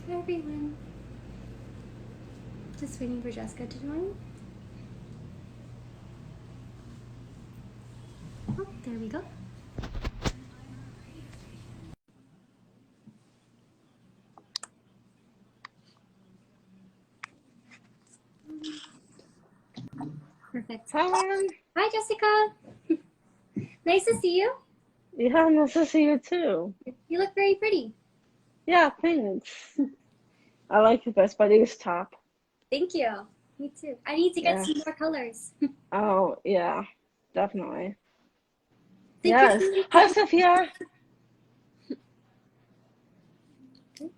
Hi everyone. Just waiting for Jessica to join. Oh, there we go. Perfect. Hi. Hi Jessica. Nice to see you. Yeah, nice to see you too. You look very pretty. Yeah, thanks. I like the Best Buddies top. Thank you. Me too. I need to get some Yes. more colors. Oh, yeah, definitely. Thank you Yes. for Hi, taking. Sophia. Would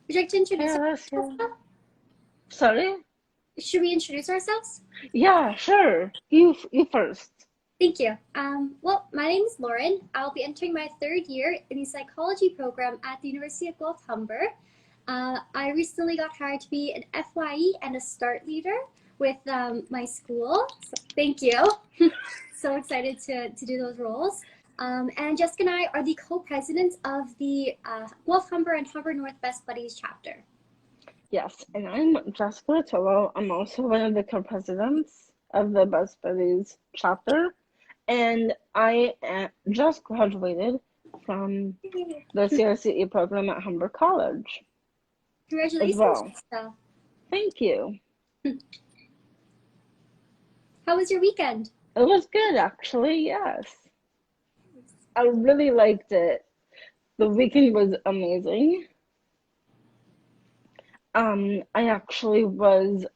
you like to introduce Hi, ourselves, Alessia. Jessica? Sorry? Should we introduce ourselves? Yeah, sure. You first. Thank you. Well, my name is Lauren. I'll be entering my third year in the psychology program at the University of Guelph Humber. I recently got hired to be an FYE and a START leader with my school. So thank you. So excited to do those roles. And Jessica and I are the co-presidents of the Guelph Humber and Humber North Best Buddies chapter. Yes, and I'm Jessica Rotolo. I'm also one of the co-presidents of the Best Buddies chapter, and I just graduated from the CRCE program at Humber College as Congratulations, well. Jessica. Thank you. How was your weekend? It was good, actually, yes. I really liked it. The weekend was amazing. I actually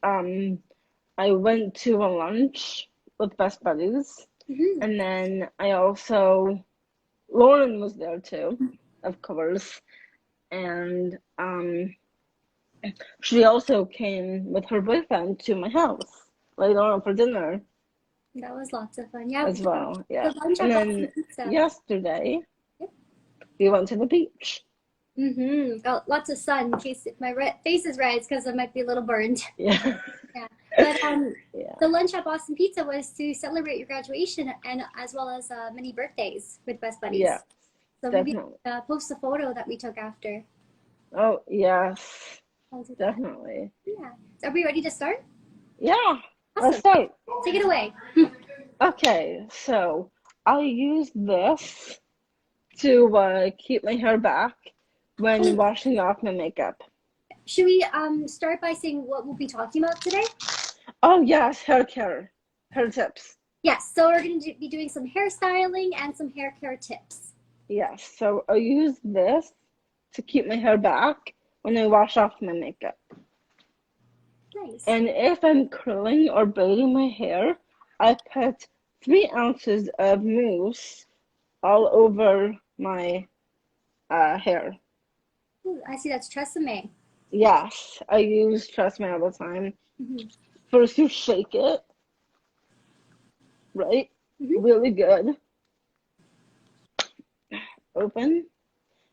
I went to a lunch with Best Buddies, Mm-hmm. and then Lauren was there too, of course, and she also came with her boyfriend to my house later on for dinner That was lots of fun. Yeah, as well, yeah. the lunch I And bought some then pizza. yesterday, Yep. we went to the beach. Mm-hmm. Got lots of sun in case my face is red because I might be a little burned. Yeah. Yeah, but Yeah, the lunch at Boston Pizza was to celebrate your graduation and as well as many birthdays with Best yeah, Buddies. So maybe definitely. post a photo that we took after. Oh, yes, I'll do that. definitely. Yeah. So are we ready to start? Yeah, let's Awesome. start. Take it away. Okay, so I use this to keep my hair back when washing off my makeup. Should we start by saying what we'll be talking about today? Oh, yes, hair care, hair tips. Yes. So we're going to be doing some hairstyling and some hair care tips. Yes, so I use this to keep my hair back when I wash off my makeup. Nice. And if I'm curling or braiding my hair, I put 3 ounces of mousse all over my hair. Ooh, I see that's Tresemme. Yes, I use Tresemme all the time. Mm-hmm. First, you shake it, right? Mm-hmm. Really good. Open,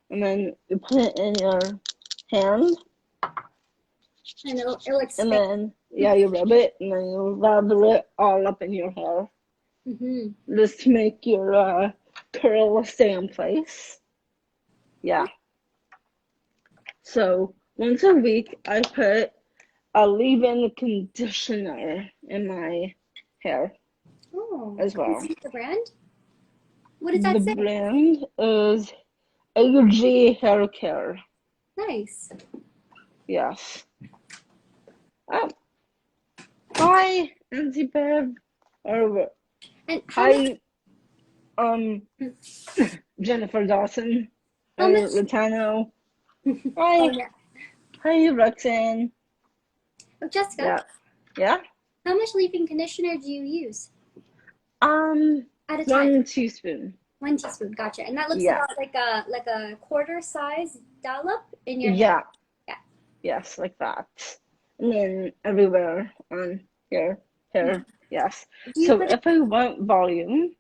and then you put it in your hand, And it'll and expand. then yeah, you rub it, and then you lather it all up in your hair, Mm-hmm. just to make your curl stay in place. Yeah. So once a week, I put a leave-in conditioner in my hair Oh, as can you well. see the brand? What does The that say? brand is AG Haircare. Nice. Yes. Oh, hi, Auntie Bev. Or And hi, um, Jennifer Dawson. how Hi, much? Rotano. Oh Hi, yeah. hi, Roxanne. Oh, Jessica, Yeah, yeah. how much leave-in conditioner do you use Um, at a time? 1 teaspoon. 1 teaspoon. Gotcha. And that looks Yeah, about like a quarter size dollop in your hair. yeah, Yeah. yes, like that. And then everywhere on your hair, yes. Do you So put it? if I want volume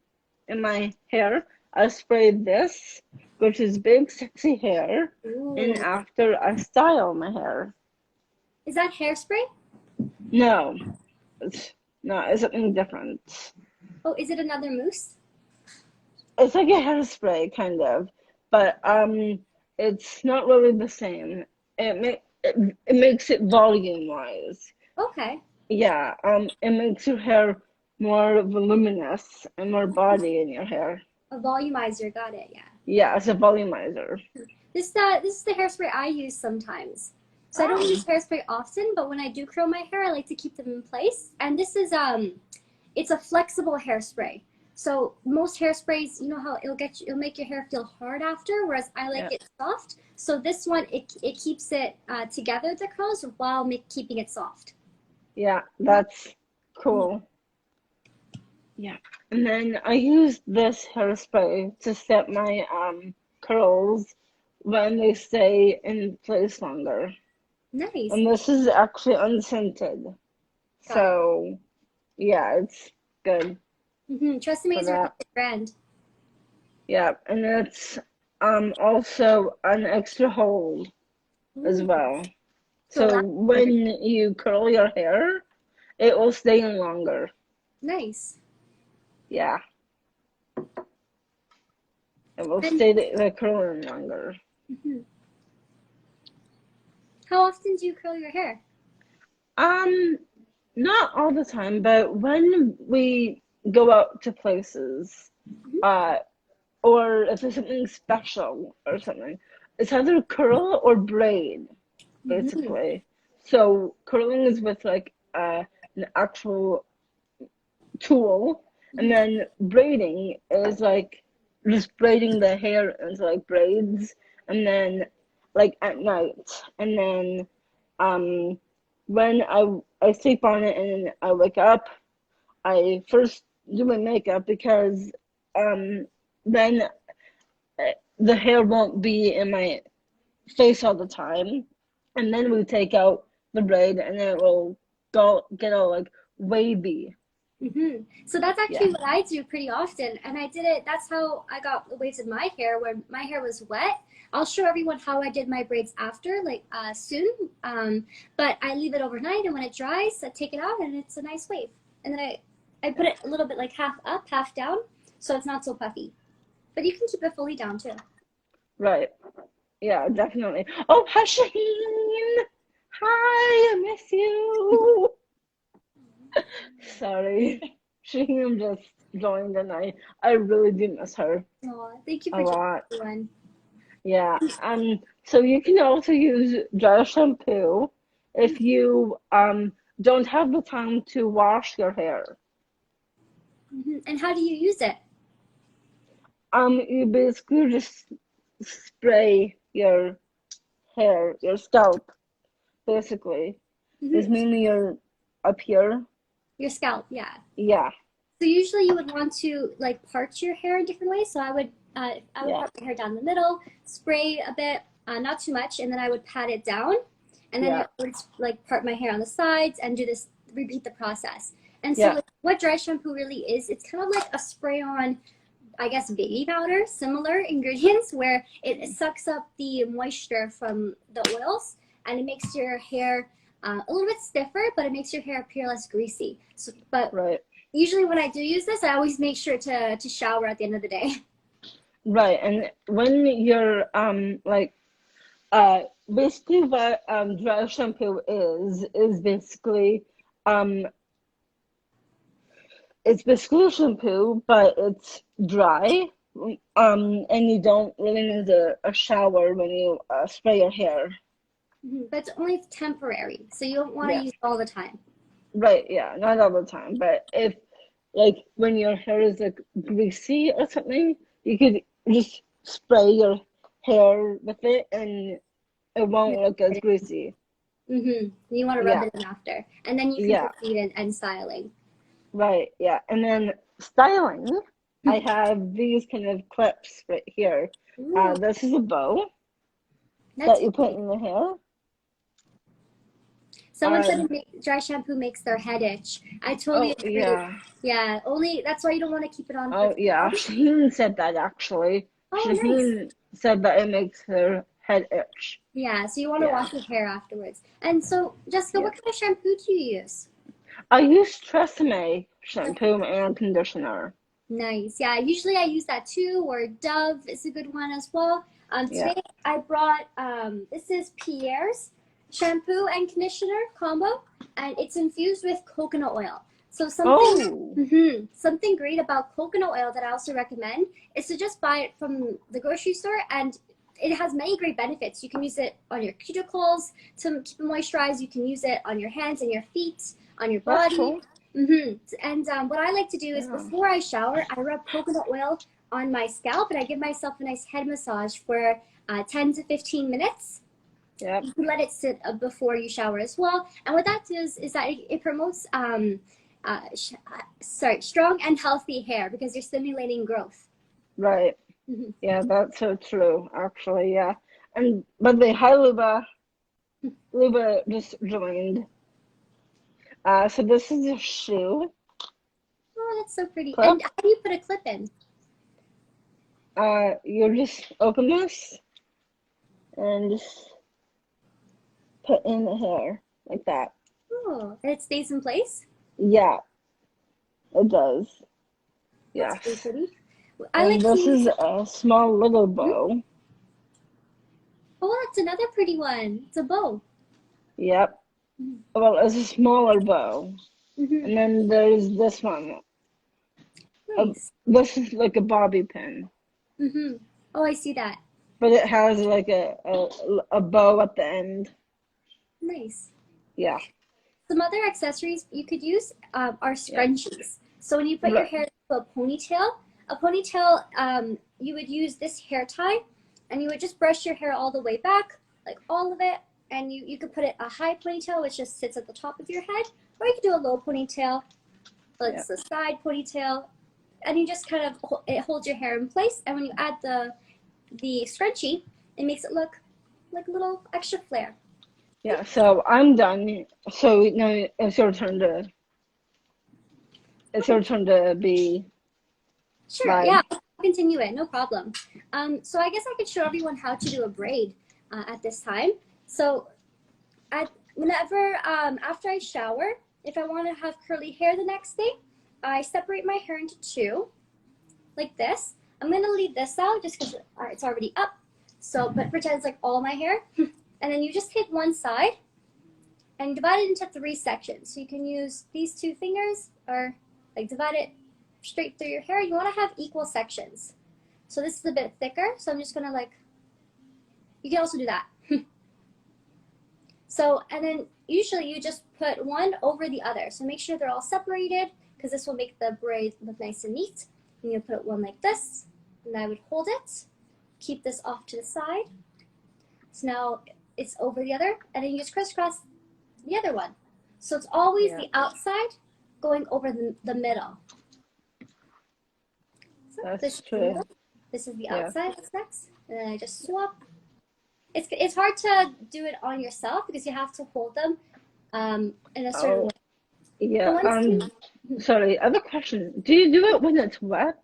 in my hair, I spray this, which is big, sexy hair, and Ooh. after I style my hair. Is that hairspray? No, it's not. It's something different. Oh, is it another mousse? It's like a hairspray, kind of, but it's not really the same. it makes it volume-wise. Okay. Yeah, it makes your hair more voluminous and more body in your hair. A volumizer, got it, yeah. Yeah, it's a volumizer. This is the hairspray I use sometimes. So I don't Oh, use hairspray often, but when I do curl my hair, I like to keep them in place. And this is it's a flexible hairspray. So most hairsprays, you know how it'll make your hair feel hard after, whereas I like yeah, it soft. So this one it keeps it together, the curls, while keeping it soft. yeah, that's cool. Yeah, and then I use this hairspray to set my curls when they stay in place longer. Nice. And this is actually unscented. Got it. So, yeah, it's good Tresemme for is a really that. good brand. Yeah, and it's also an extra hold as Ooh, well. to So allow when you curl your hair, it will stay in longer. nice. Yeah, it will And stay the curl in longer. mhm. How often do you curl your hair? Um, Not all the time, but when we go out to places, Mhm. uh, or if there's something special or something, it's either curl or braid, Mhm. basically. So curling is with like an actual tool, and Mhm. then braiding is like just braiding the hair into like braids, and then like at night, and then um when I sleep on it and I wake up, I first do my makeup because then the hair won't be in my face all the time, and then we take out the braid and then it will go get all like wavy. So that's Yeah. actually what I do pretty often, and I did it. That's how I got the waves in my hair when my hair was wet. I'll show everyone how I did my braids after, like soon. But I leave it overnight, and when it dries, I take it out, and it's a nice wave. And then I put it a little bit like half up, half down, so it's not so puffy. But you can keep it fully down too. Right. Yeah, definitely. Oh, hi, Shaheen. Hi, I miss you. Sorry. Shaheen just joined and I really do miss her Oh, thank you a for joining, lot. everyone. Yeah. So you can also use dry shampoo if you don't have the time to wash your hair. And how do you use it? You basically just spray your hair, your scalp, basically. Is hmm mainly your up here. Your scalp, yeah. Yeah, So usually you would want to like part your hair in different ways. So I would yeah, part my hair down the middle, spray a bit, not too much, and then I would pat it down, and then yeah, I would like part my hair on the sides and do this, repeat the process. And so yeah, like, what dry shampoo really is, it's kind of like a spray on, I guess, baby powder, similar ingredients where it sucks up the moisture from the oils and it makes your hair a little bit stiffer, but it makes your hair appear less greasy. So, but right, usually when I do use this, I always make sure to shower at the end of the day. right. And when you're like uh basically what dry shampoo is basically um it's basically a shampoo, but it's dry. And you don't really need a shower when you spray your hair. But it's only temporary, so you don't want to Yeah, use it all the time. right, yeah, not all the time, but if like when your hair is like greasy or something, you could just spray your hair with it and it won't look as greasy. You want to rub Yeah, it in after, and then you can yeah, proceed in styling. right, yeah. And then styling, I have these kind of clips right here. Ooh, This is a bow that's that you put great. in the hair. Someone said Um, dry shampoo makes their head itch. I totally oh agree. yeah, Yeah, only that's why you don't want to keep it on for oh too yeah. long. Shaheen said that actually. Oh, nice. Shaheen said that it makes her head itch. Yeah, so you want to Yeah, wash your hair afterwards. And so, Jessica, yeah. what kind of shampoo do you use? I use Tresemme shampoo and conditioner. Nice. Yeah, usually I use that too, or Dove is a good one as well. Yeah. Today I brought this is Pierre's. shampoo and conditioner combo, and it's infused with coconut oil. So Oh, something great about coconut oil that I also recommend is to just buy it from the grocery store, and it has many great benefits. You can use it on your cuticles to keep moisturized. You can use it on your hands and your feet, on your that's body. cool. And what I like to do is Yeah. before I shower, I rub coconut oil on my scalp, and I give myself a nice head massage for 10 to 15 minutes. Yep. You can let it sit before you shower as well. And what that does is that it promotes strong and healthy hair because you're stimulating growth. Right. Mhm. Yeah, that's so true, actually, yeah. And but the hi Luba just joined. So this is a shoe Oh, that's so pretty. clip. And how do you put a clip in? You just open this and just put in the hair like that. Oh, and it stays in place? Yeah, it does. That's pretty Yes. pretty. I And like to this use. is a small little bow. Oh, that's another pretty one. It's a bow. Yep. Well, it's a smaller bow. Mm-hmm. And then there's this one. Nice. This is like a bobby pin, Mm-hmm. Oh, I see that. but it has like a bow at the end. Nice. Yeah. Some other accessories you could use are Yeah. scrunchies. So when you put your Right. hair into a ponytail, you would use this hair tie, and you would just brush your hair all the way back, like all of it, and you could put it a high ponytail, which just sits at the top of your head, or you could do a low ponytail, like Yeah. a side ponytail, and you just kind of it holds your hair in place. And when you add the scrunchie, it makes it look like a little extra flare. Yeah. So I'm done. So now it's your turn to. It's your turn to be Sure, live. yeah, I'll continue it, no problem. So I guess I could show everyone how to do a braid at this time. So whenever, after I shower, if I want to have curly hair the next day, I separate my hair into two, like this. I'm going to leave this out just because it's already up. So, but pretend it's like all my hair. And then you just take one side and divide it into 3 sections. So you can use these 2 fingers or like divide it straight through your hair. You want to have equal sections. So this is a bit thicker. So I'm just going to like, you can also do that. So, and then usually you just put one over the other. So make sure they're all separated because this will make the braid look nice and neat. And you'll put one like this, and I would hold it, keep this off to the side. So now it's over the other, and then you just crisscross the other one. So it's always the outside going over the middle. So That's true. This is the outside that's next. And then I just swap. It's hard to do it on yourself because you have to hold them in a certain way. Yeah. Sorry. Other question. Do you do it when it's wet?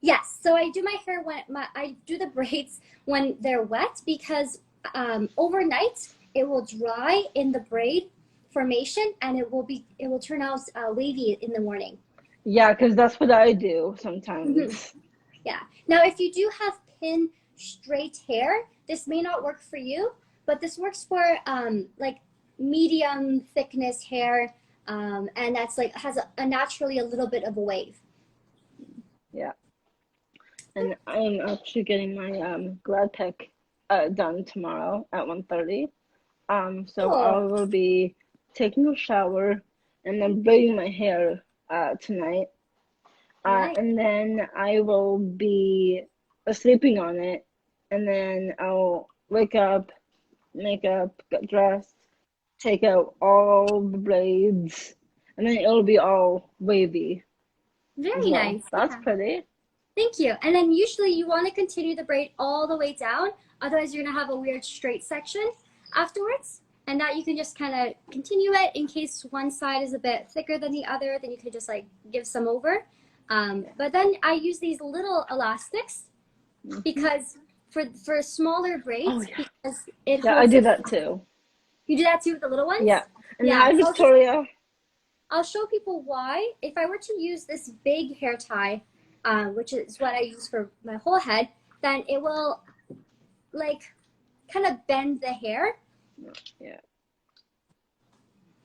Yes. So I do my hair when I do the braids when they're wet because overnight it will dry in the braid formation and it will turn out wavy in the morning. Yeah, because that's what I do sometimes. Mm-hmm. Yeah. Now, if you do have pin straight hair, this may not work for you, but this works for like medium thickness hair, and that's like has a naturally a little bit of a wave. Yeah. And I'm actually getting my grad tech done tomorrow at 1:30. So Cool. I will be taking a shower and then braiding my hair tonight. Nice. And then I will be sleeping on it, and then I'll wake up, make up, get dressed, take out all the braids, and then it'll be all wavy. Very Well. nice. That's Yeah. pretty. Thank you. And then usually you want to continue the braid all the way down, otherwise you're gonna have a weird straight section afterwards. And that you can just kind of continue it in case one side is a bit thicker than the other, then you could just like give some over. But then I use these little elastics because for smaller braids, because it I do that too. You do that too with the little ones? Yeah. And yeah. hi, Victoria. I'll show people why. If I were to use this big hair tie, which is what I use for my whole head, then it will like kind of bend the hair. Yeah.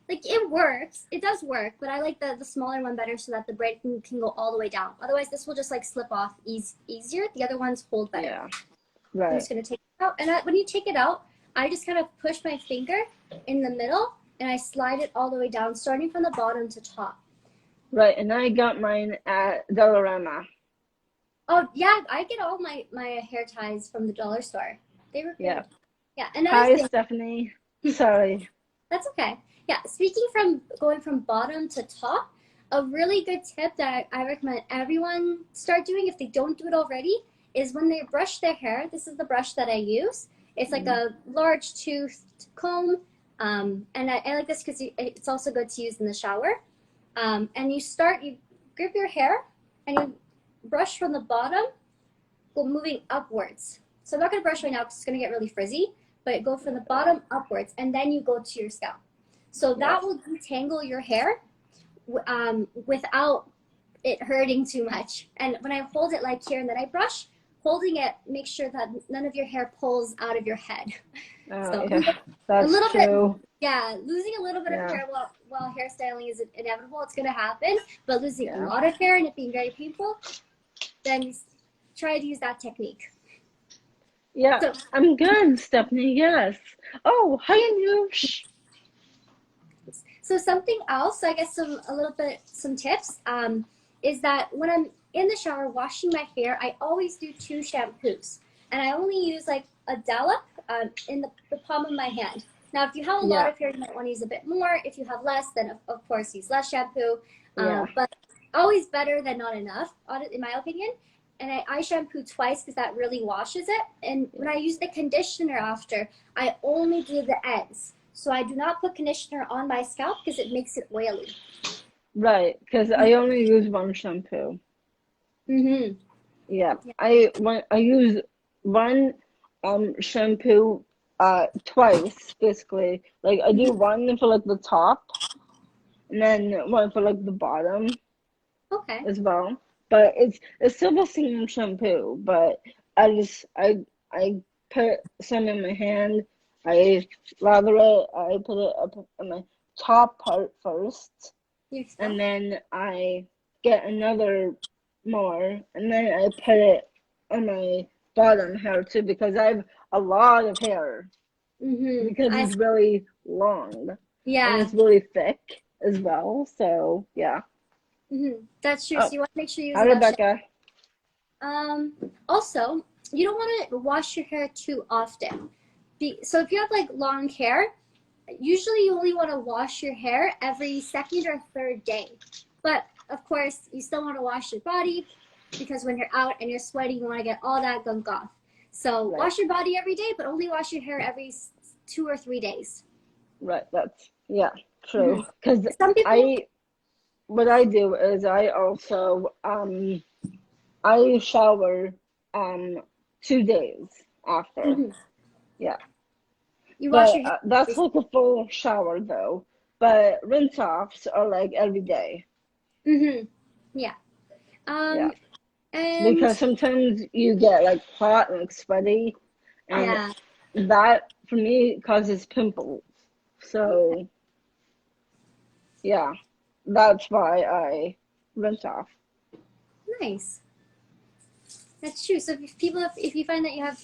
Like, it works. It does work, but I like the smaller one better so that the braid can go all the way down. Otherwise, this will just like slip off easier. The other ones hold better. Yeah. I'm Right. just going to take it out. And when you take it out, I just kind of push my finger in the middle and I slide it all the way down, starting from the bottom to top. Right. And I got mine at Dollarama. Oh, yeah. I get all my hair ties from the dollar store. They were good. Yeah. Yeah. Another Hi, thing. Stephanie. Sorry. That's okay. Yeah, speaking from going from bottom to top, a really good tip that I recommend everyone start doing if they don't do it already is when they brush their hair. This is the brush that I use. It's like a large toothed comb, and I like this because it's also good to use in the shower. And you grip your hair and you brush from the bottom, go moving upwards. So I'm not going to brush right now because it's going to get really frizzy, but go from the bottom upwards, and then you go to your scalp. So that will detangle your hair without it hurting too much. And when I hold it like here and then I brush, holding it makes sure that none of your hair pulls out of your head. So, yeah, that's a little true. bit, yeah, losing a little bit of hair while hairstyling is inevitable. It's going to happen. But losing a lot of hair and it being very painful, then try to use that technique. Yeah, so, I'm good, Stephanie. Yes. Oh, hi, Anoush. So something else, I guess some tips, is that when I'm in the shower washing my hair, I always do 2 shampoos. And I only use like a dollop in the palm of my hand. Now, if you have a lot of hair, you might want to use a bit more. If you have less, then of course use less shampoo. But always better than not enough, in my opinion. And I shampoo twice because that really washes it. And when I use the conditioner after, I only do the ends. So I do not put conditioner on my scalp because it makes it oily. Right, because I only use 1 shampoo. Yeah, I use 1 shampoo twice, basically. Like I do 1 for like the top, and then 1 for like the bottom. Okay. As well, but it's still the same shampoo. But I put some in my hand. I lather it. I put it up on my top part first, and then I get another more, and then I put it on my bottom hair too because I have a lot of hair. Because it's really long. Yeah. And it's really thick as well. So yeah. That's true. So you want to make sure you use Rebecca. Also, you don't want to wash your hair too often. So if you have like long hair, usually you only want to wash your hair every 2nd or 3rd day. But of course, you still want to wash your body because when you're out and you're sweating, you want to get all that gunk off. So wash your body every day, but only wash your hair every 2 or 3 days. Right. That's true. Because what I do is I also I shower 2 days after. Yeah. You wash your hair. That's like a full shower though. But rinse offs are like every day. Yeah. And because sometimes you get like hot and like sweaty, and that for me causes pimples. So yeah, that's why I rinse off. Nice. That's true. So if you find that you have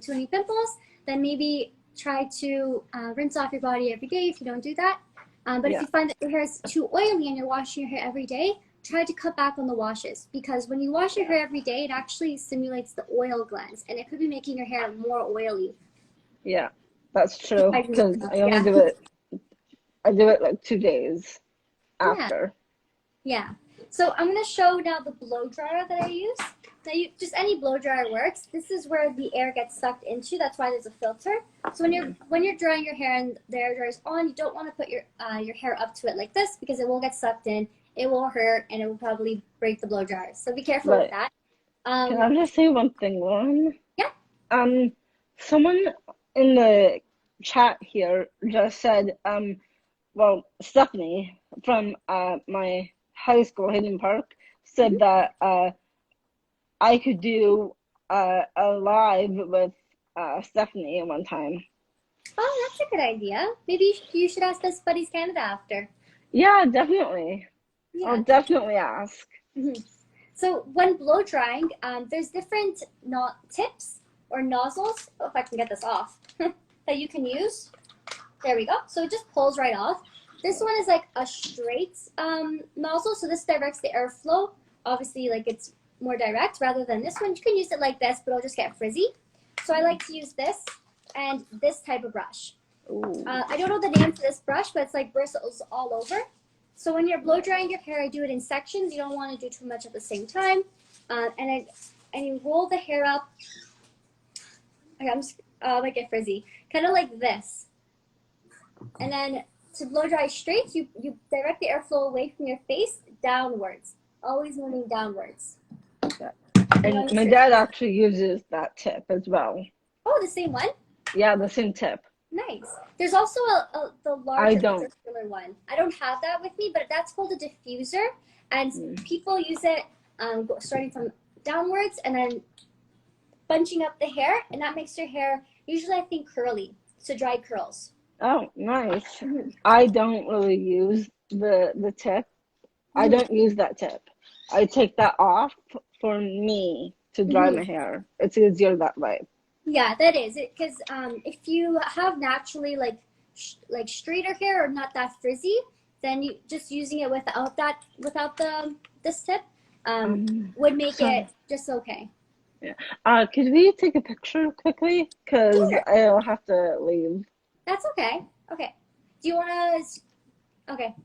too many pimples, then maybe try to rinse off your body every day if you don't do that. But if you find that your hair is too oily and you're washing your hair every day, try to cut back on the washes because when you wash your hair every day, it actually stimulates the oil glands and it could be making your hair more oily. Yeah, that's true because I only do it. I do it like 2 days after. Yeah. So I'm going to show now the blow dryer that I use. Now, just any blow dryer works. This is where the air gets sucked into. That's why there's a filter. So when you're drying your hair and the air dryer is on, you don't want to put your hair up to it like this because it will get sucked in. It will hurt and it will probably break the blow dryer. So be careful with that. Can I just say one thing, Lauren? Yeah. Someone in the chat here just said, well, Stephanie from my high school, Hayden Park, said that I could do a live with Stephanie at one time. Oh, that's a good idea. Maybe you should ask Best Buddies Canada after. Yeah, definitely. I'll Yeah. definitely ask. Mhm. So when blow drying, there's different tips or nozzles, oh, if I can get this off, that you can use. There we go. So it just pulls right off. This one is like a straight nozzle, so this directs the airflow. Obviously, like it's more direct rather than this one. You can use it like this, but it'll just get frizzy. So I like to use this and this type of brush. I don't know the name for this brush, but it's like bristles all over. So when you're blow drying your hair, I do it in sections. You don't want to do too much at the same time. And you roll the hair up. Okay, I'm just, I might get frizzy. Kind of like this. And then to blow dry straight, you direct the airflow away from your face downwards. Always moving downwards. Yeah. And my dad actually uses that tip as well. Oh, the same one? Yeah, the same tip. Nice. There's also the larger circular one. I don't have that with me, but that's called a diffuser. And people use it starting from downwards and then bunching up the hair. And that makes your hair, usually I think curly, so dry curls. Oh, nice. I don't really use the tip. I don't use that tip. I take that off for me to dry my hair. It's easier that way. Yeah, that is it. Because if you have naturally like straighter hair or not that frizzy, then you just using it without this tip would make it just okay. Yeah. Could we take a picture quickly? Because I'll have to leave. That's okay. Okay. Do you want to? Okay.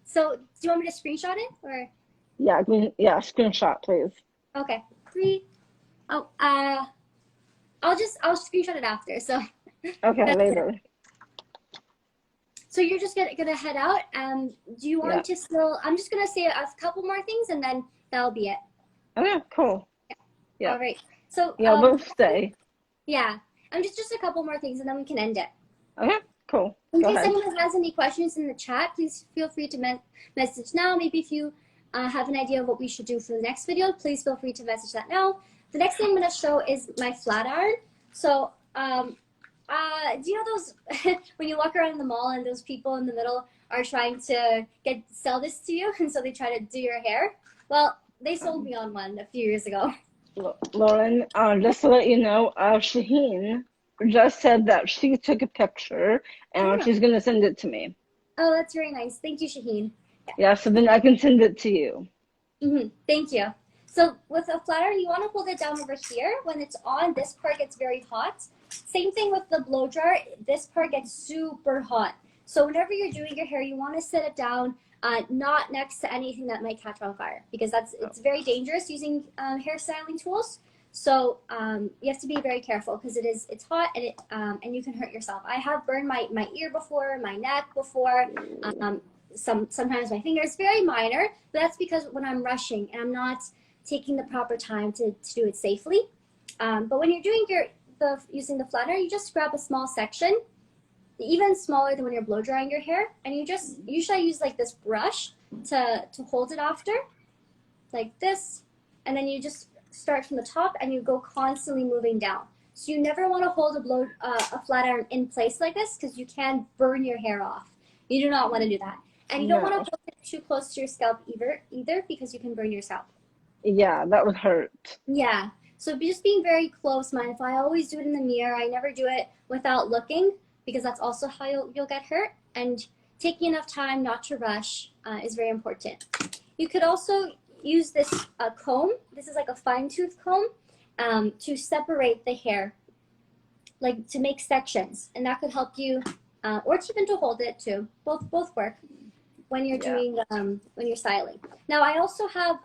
So, do you want me to screenshot it or? Yeah, screenshot, please. Okay. 3. Oh, I'll screenshot it after. So. Okay, later. So you're just gonna head out. Do you want to still? I'm just gonna say a couple more things, and then that'll be it. Okay, cool. Yeah. All right. So. Yeah, we'll stay. Yeah. Just a couple more things, and then we can end it. Okay, cool. In case anyone has any questions in the chat, please feel free to message now. Maybe if you have an idea of what we should do for the next video, please feel free to message that now. The next thing I'm going to show is my flat iron. So, do you know those, when you walk around the mall and those people in the middle are trying to sell this to you, and so they try to do your hair? Well, they sold me on one a few years ago. Lauren, just to let you know, Shaheen just said that she took a picture and she's going to send it to me. Oh, that's very nice. Thank you, Shaheen. Yeah, so then I can send it to you. Thank you. So with a flat iron, you want to hold it down over here. When it's on, this part gets very hot. Same thing with the blow dryer. This part gets super hot. So whenever you're doing your hair, you want to set it down not next to anything that might catch on fire, because it's very dangerous using hairstyling tools. So you have to be very careful because it's hot and you can hurt yourself. I have burned my ear before, my neck before, sometimes my fingers. Very minor, but that's because when I'm rushing and I'm not taking the proper time to do it safely. But when you're doing using the flat iron, you just grab a small section, even smaller than when you're blow drying your hair, and usually I use like this brush to hold it after, like this, and then you just start from the top and you go constantly moving down. So you never want to hold a flat iron in place like this because you can burn your hair off. You do not want to do that, and you don't want to hold it too close to your scalp either because you can burn your scalp. Yeah, that would hurt. Yeah. So just being very close, mindful. I always do it in the mirror. I never do it without looking because that's also how you'll get hurt. And taking enough time not to rush is very important. You could also use this comb. This is like a fine tooth comb to separate the hair, like to make sections, and that could help you, or even to hold it too. Both work when you're doing when you're styling. Now I also have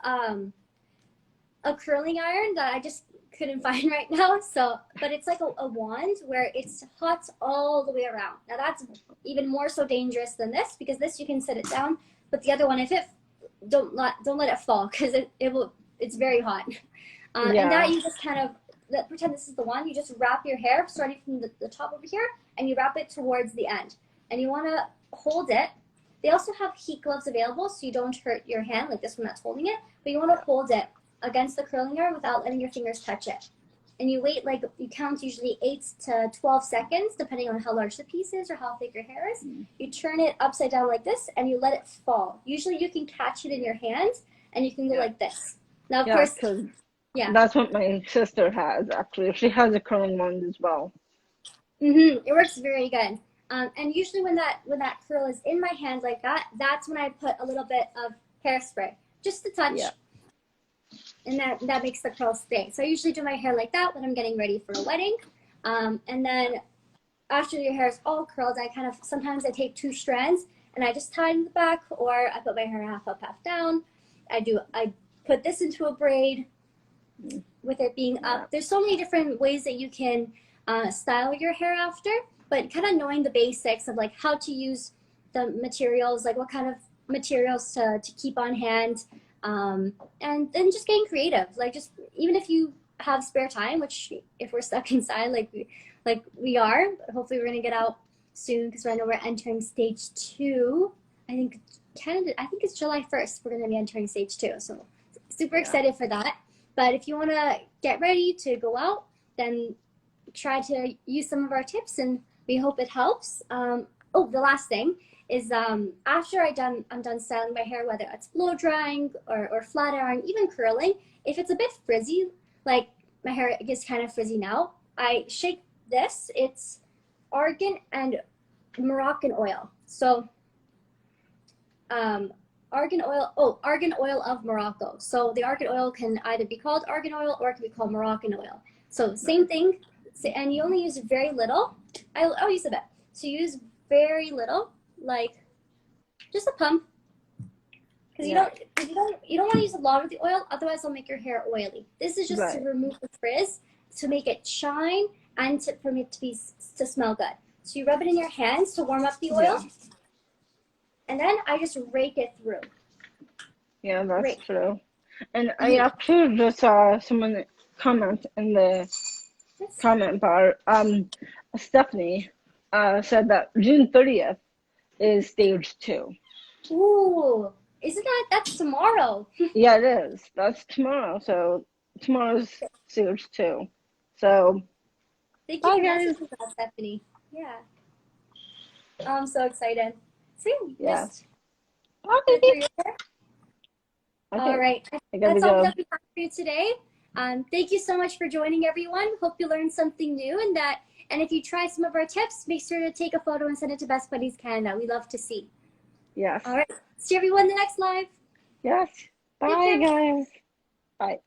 a curling iron that I just couldn't find right now. But it's like a wand where it's hot all the way around. Now that's even more so dangerous than this, because this you can set it down, but the other one, don't let it fall because it's very hot. And that you just kind of pretend this is the one. You just wrap your hair starting from the top over here, and you wrap it towards the end, and you want to hold it. They also have heat gloves available, so you don't hurt your hand like this one that's holding it, but you want to hold it against the curling iron without letting your fingers touch it. and you wait, like you count usually 8 to 12 seconds, depending on how large the piece is or how thick your hair is. You turn it upside down like this, and you let it fall. Usually you can catch it in your hand, and you can go like this. Now, of course, that's what my sister has, actually. She has a curling one as well. It works very good. And usually when that curl is in my hand like that, that's when I put a little bit of hairspray, just a touch. Yeah. And that makes the curl stay. So I usually do my hair like that when I'm getting ready for a wedding. And then after your hair is all curled, sometimes I take 2 strands and I just tie in the back, or I put my hair half up, half down. I put this into a braid with it being up. There's so many different ways that you can style your hair after, but kind of knowing the basics of like how to use the materials, like what kind of materials to keep on hand. And then just getting creative, like just even if you have spare time, which if we're stuck inside like we are, but hopefully we're gonna get out soon because I know we're entering stage 2. I think it's July 1st we're gonna be entering stage 2, so super excited for that. But if you want to get ready to go out, then try to use some of our tips, and we hope it helps. The last thing is after I'm done styling my hair, whether it's blow drying or flat ironing, even curling, if it's a bit frizzy, like my hair gets kind of frizzy now, I shake this. It's argan and Moroccan oil. So argan oil of Morocco. So the argan oil can either be called argan oil or it can be called Moroccan oil. So same thing, and you only use very little. I'll use a bit. So you use very little, like just a pump, because you don't want to use a lot of the oil, otherwise it'll make your hair oily. This is just to remove the frizz, to make it shine, and for it to smell good. So you rub it in your hands to warm up the oil, and then I just rake it through. Yeah, that's true. And I actually just saw someone comment in the comment bar. Stephanie said that June 30th is stage 2. Ooh, that's tomorrow? Yeah, it is. That's tomorrow. So tomorrow's stage 2. So thank you for messaging that, Stephanie. Yeah. I'm so excited. See, just okay. All right. That's all that we have for you today. Thank you so much for joining, everyone. Hope you learned something new, and if you try some of our tips, make sure to take a photo and send it to Best Buddies Canada. We love to see. Yes. All right. See everyone in the next live. Yes. Bye, guys. Bye.